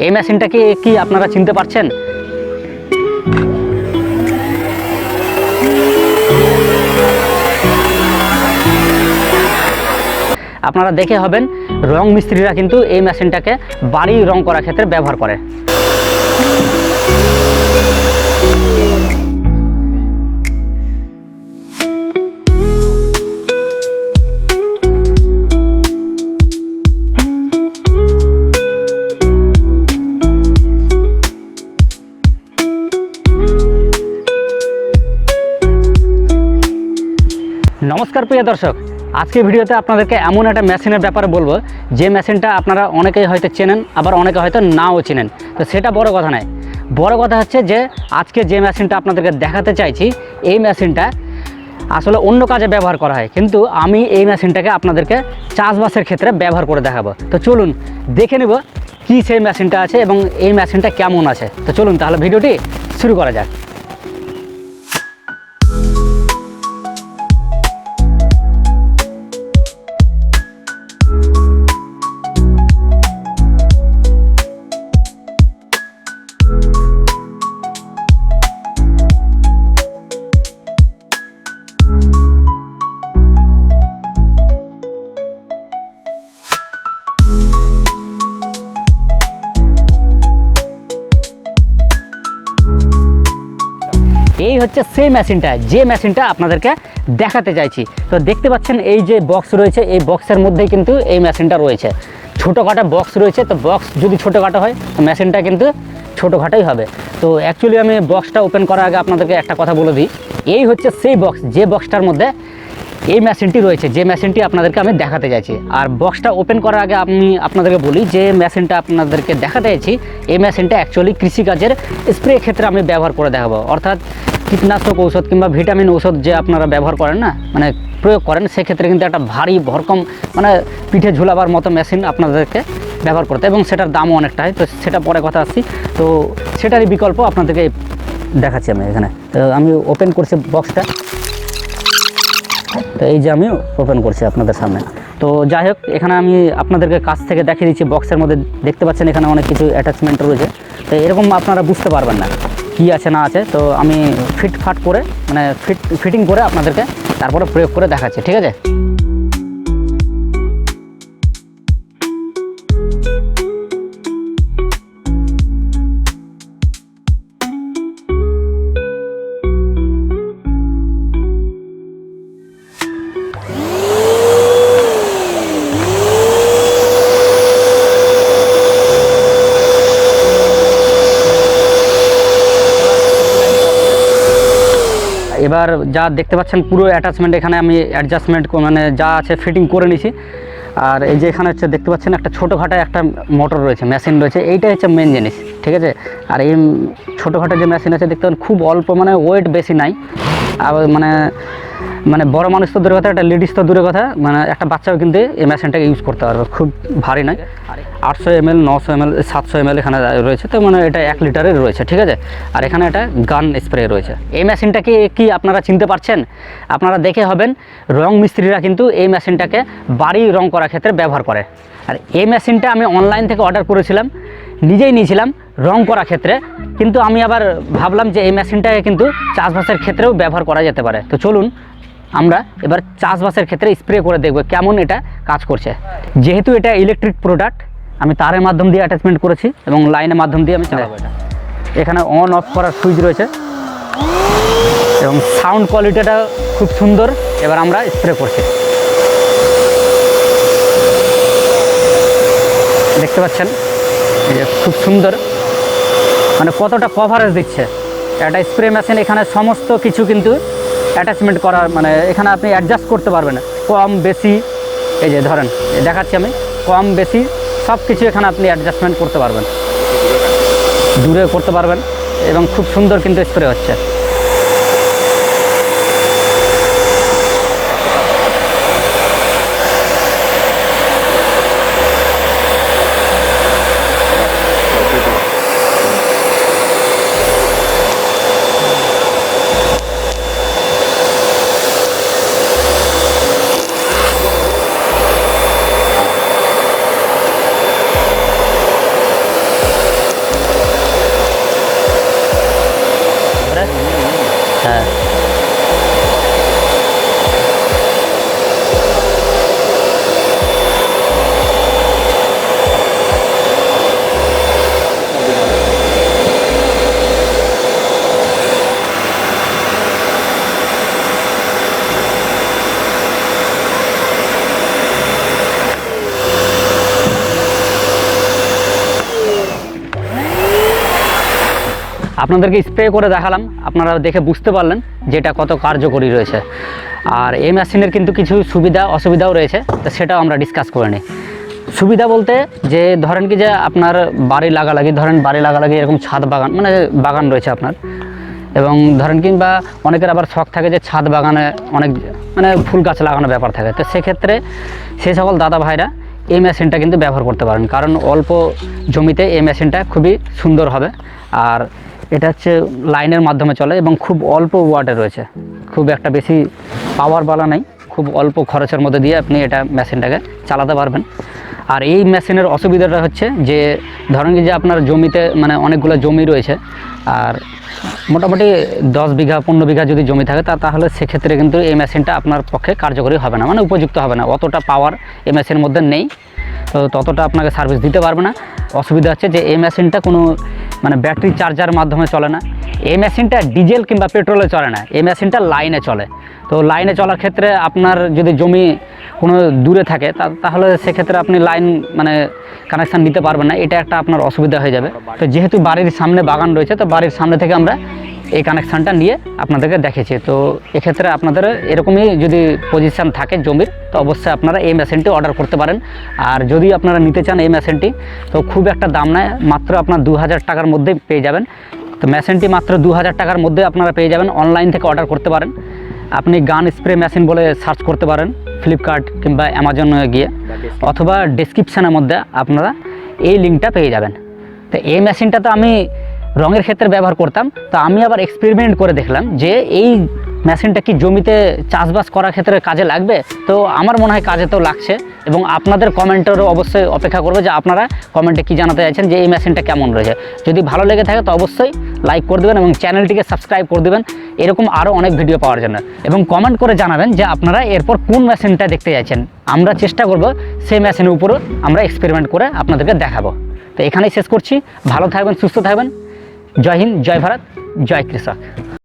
এই মেশিনটাকে কি আপনারা চিনতে পারছেন? আপনারা দেখে হবেন রং মিস্ত্রিরা কিন্তু এই মেশিনটাকে বাড়ি রং করার ক্ষেত্রে ব্যবহার করে। নমস্কার প্রিয় দর্শক, আজকের ভিডিওতে আপনাদেরকে এমন একটা মেশিনের ব্যাপারে বলবো যে মেশিনটা আপনারা অনেকেই হয়তো চেনেন, আবার অনেকে হয়তো নাও চেনেন। তো সেটা বড় কথা নয়, বড় কথা হচ্ছে যে আজকে যে মেশিনটা আপনাদেরকে দেখাতে চাইছি এই মেশিনটা আসলে অন্য কাজে ব্যবহার করা হয়, কিন্তু আমি এই মেশিনটাকে আপনাদেরকে চাষবাসের ক্ষেত্রে ব্যবহার করে দেখাবো। তো চলুন দেখে নেব কি সেই মেশিনটা আছে এবং এই মেশিনটা কেমন আছে। তো চলুন তাহলে ভিডিওটি শুরু করা যাক। এই হচ্ছে সেই মেশিনটা, যে মেশিনটা আপনাদেরকে দেখাতে চাইছি। তো দেখতে পাচ্ছেন এই যে বক্স রয়েছে, এই বক্সের মধ্যেই কিন্তু এই মেশিনটা রয়েছে। ছোটোখাটো বক্স রয়েছে, তো বক্স যদি ছোটোখাটো হয় তো মেশিনটা কিন্তু ছোটোখাটোই হবে। তো অ্যাকচুয়ালি আমি বক্সটা ওপেন করার আগে আপনাদেরকে একটা কথা বলে দিই, এই হচ্ছে সেই বক্স যে বক্সটার মধ্যে এই মেশিনটি রয়েছে, যে মেশিনটি আপনাদেরকে আমি দেখাতে চাইছি। আর বক্সটা ওপেন করার আগে আমি আপনাদেরকে বলি যে মেশিনটা আপনাদেরকে দেখাতে চাইছি এই মেশিনটা অ্যাকচুয়ালি কৃষিকাজের স্প্রে ক্ষেত্রে আমি ব্যবহার করে দেখাবো। অর্থাৎ কীটনাশক ঔষধ কিংবা ভিটামিন ঔষধ যে আপনারা ব্যবহার করেন না, মানে প্রয়োগ করেন, সেক্ষেত্রে কিন্তু একটা ভারী ভরকম মানে পিঠে ঝুলাবার মতো মেশিন আপনাদেরকে ব্যবহার করতে, এবং সেটার দামও অনেকটা হয়। তো সেটা পরে কথা আসছি। তো সেটারই বিকল্প আপনাদেরকে দেখাচ্ছি আমি এখানে। তো আমি ওপেন করছি বক্সটা, তো এই যে আমি ওপেন করছি আপনাদের সামনে। তো যাই হোক, এখানে আমি আপনাদেরকে কাছ থেকে দেখিয়ে দিচ্ছি। বক্সের মধ্যে দেখতে পাচ্ছেন এখানে অনেক কিছু অ্যাটাচমেন্ট রয়েছে। তো এরকম আপনারা বুঝতে পারবেন না কি আছে না আছে। তো আমি ফিটফাট করে মানে ফিটিং করে আপনাদেরকে তারপরে প্রয়োগ করে দেখাচ্ছি, ঠিক আছে? এবার যা দেখতে পাচ্ছেন পুরো অ্যাটাচমেন্ট এখানে আমি অ্যাডজাস্টমেন্ট মানে যা আছে ফিটিং করে নিয়েছি। আর এই যে এখানে হচ্ছে দেখতে পাচ্ছেন একটা ছোটোখাটো একটা মোটর রয়েছে, মেশিন রয়েছে, এইটাই হচ্ছে মেন জিনিস, ঠিক আছে? আর এই ছোটোখাটো যে মেশিন আছে দেখতে পাচ্ছেন খুব অল্প, মানে ওয়েট বেশি নাই। আর মানে বড় মানুষ তো দূরের কথা, একটা লেডিস তো দূরের কথা, মানে একটা বাচ্চাও কিন্তু এই মেশিনটাকে ইউজ করতে পারবে, খুব ভারী নয়। 800 ml 900 ml 700 ml এখানে রয়েছে। তো মানে এটা 1 লিটারের রয়েছে, ঠিক আছে? আর এখানে একটা গান স্প্রে রয়েছে। এই মেশিনটাকে কি আপনারা চিনতে পারছেন? আপনারা দেখে হবেন রং মিস্ত্রিরা কিন্তু এই মেশিনটাকে বাড়ি রং করার ক্ষেত্রে ব্যবহার করে। আর এই মেশিনটা আমি অনলাইন থেকে অর্ডার করেছিলাম, নিজেই নিয়েছিলাম রং করার ক্ষেত্রে, কিন্তু আমি আবার ভাবলাম যে এই মেশিনটাকে কিন্তু চাষবাসের ক্ষেত্রেও ব্যবহার করা যেতে পারে। তো চলুন আমরা এবার চাষবাসের ক্ষেত্রে স্প্রে করে দেখব কেমন এটা কাজ করছে। যেহেতু এটা ইলেকট্রিক প্রোডাক্ট, আমি তারের মাধ্যম দিয়ে অ্যাটাচমেন্ট করেছি এবং লাইনের মাধ্যম দিয়ে আমি চালাবো। এটা এখানে অন অফ করার সুইচ রয়েছে এবং সাউন্ড কোয়ালিটিটা খুব সুন্দর। এবার আমরা স্প্রে করছি, দেখতে পাচ্ছেন এই যে খুব সুন্দর, মানে কতটা কভারেজ দিচ্ছে একটা স্প্রে মেশিন। এখানে সমস্ত কিছু কিন্তু অ্যাটাচমেন্ট করার, মানে এখানে আপনি অ্যাডজাস্ট করতে পারবেন কম বেশি। এই যে ধরেন দেখাচ্ছি আমি, কম বেশি সব কিছু এখানে আপনি অ্যাডজাস্টমেন্ট করতে পারবেন, দূরে করতে পারবেন, এবং খুব সুন্দর কিন্তু স্প্রে হচ্ছে। আপনাদেরকে স্প্রে করে দেখালাম, আপনারা দেখে বুঝতে পারলেন যে এটা কত কার্যকরী রয়েছে। আর এই মেশিনের কিন্তু কিছু সুবিধা অসুবিধাও রয়েছে, তো সেটাও আমরা ডিসকাস করে নিই। সুবিধা বলতে যে ধরেন কি যে আপনার বাড়ি লাগালাগি, ধরেন বাড়ি লাগালাগি এরকম ছাদ বাগান মানে বাগান রয়েছে আপনার, এবং ধরেন কিংবা অনেকের আবার শখ থাকে যে ছাদ বাগানে অনেক মানে ফুল গাছ লাগানোর ব্যাপার থাকে, তো সেক্ষেত্রে সেই সকল দাদা ভাইরা এই মেশিনটা কিন্তু ব্যবহার করতে পারেন, কারণ অল্প জমিতে এই মেশিনটা খুবই সুন্দর হবে। আর এটা হচ্ছে লাইনের মাধ্যমে চলে এবং খুব অল্প ওয়াটে রয়েছে, খুব একটা বেশি পাওয়ার বালা নাই, খুব অল্প খরচের মধ্যে দিয়ে আপনি এটা মেশিনটাকে চালাতে পারবেন। আর এই মেশিনের অসুবিধাটা হচ্ছে যে ধরেন যে আপনার জমিতে মানে অনেকগুলো জমি রয়েছে, আর মোটামুটি 10 বিঘা 15 বিঘা যদি জমি থাকে তাহলে সেক্ষেত্রে কিন্তু এই মেশিনটা আপনার পক্ষে কার্যকরী হবে না, মানে উপযুক্ত হবে না, অতটা পাওয়ার এই মেশিনের মধ্যে নেই, তো ততটা আপনাকে সার্ভিস দিতে পারবে না। অসুবিধা হচ্ছে যে এই মেশিনটা কোনো মানে ব্যাটারি চার্জার মাধ্যমে চলে না, এই মেশিনটা ডিজেল কিংবা পেট্রোলে চলে না, এই মেশিনটা লাইনে চলে। তো লাইনে চলার ক্ষেত্রে আপনার যদি জমি কোনো দূরে থাকে তাহলে সেক্ষেত্রে আপনি লাইন মানে কানেকশান নিতে পারবেন না, এটা একটা আপনার অসুবিধা হয়ে যাবে। তো যেহেতু বাড়ির সামনে বাগান রয়েছে, তো বাড়ির সামনে থেকে আমরা এই কানেকশানটা নিয়ে আপনাদেরকে দেখেছি। তো এক্ষেত্রে আপনাদের এরকমই যদি পজিশান থাকে জমির, তো অবশ্যই আপনারা এই মেশিনটি অর্ডার করতে পারেন। আর যদি আপনারা নিতে চান এই মেশিনটি, তো খুব একটা দাম নেয়, মাত্র আপনার 2000 টাকার মধ্যেই পেয়ে যাবেন। তো মেশিনটি মাত্র 2000 টাকার মধ্যে আপনারা পেয়ে যাবেন, অনলাইন থেকে অর্ডার করতে পারেন। আপনি গান স্প্রে মেশিন বলে সার্চ করতে পারেন ফ্লিপকার্ট কিংবা অ্যামাজনে গিয়ে, অথবা ডেসক্রিপশানের মধ্যে আপনারা এই লিঙ্কটা পেয়ে যাবেন। তো এই মেশিনটা তো আমি রঙের ক্ষেত্রে ব্যবহার করতাম, তো আমি আবার এক্সপেরিমেন্ট করে দেখলাম যে এই মেশিনটা কি জমিতে চাষবাস করার ক্ষেত্রে কাজে লাগবে। তো আমার মনে হয় কাজে তো লাগছে, এবং আপনাদের কমেন্টেরও অবশ্যই অপেক্ষা করবে যে আপনারা কমেন্টে কি জানাতে চাইছেন যে এই মেশিনটা কেমন রয়েছে। যদি ভালো লেগে থাকে তো অবশ্যই লাইক করে দেবেন এবং চ্যানেলটিকে সাবস্ক্রাইব করে দেবেন এরকম আরও অনেক ভিডিও পাওয়ার জন্য, এবং কমেন্ট করে জানাবেন যে আপনারা এরপর কোন মেশিনটা দেখতে চাইছেন। আমরা চেষ্টা করব সেই মেশিনের উপরও আমরা এক্সপেরিমেন্ট করে আপনাদেরকে দেখাবো। তো এখানেই শেষ করছি, ভালো থাকবেন, সুস্থ থাকবেন। জয় হিন্দ, জয় ভারত, জয় কৃষক।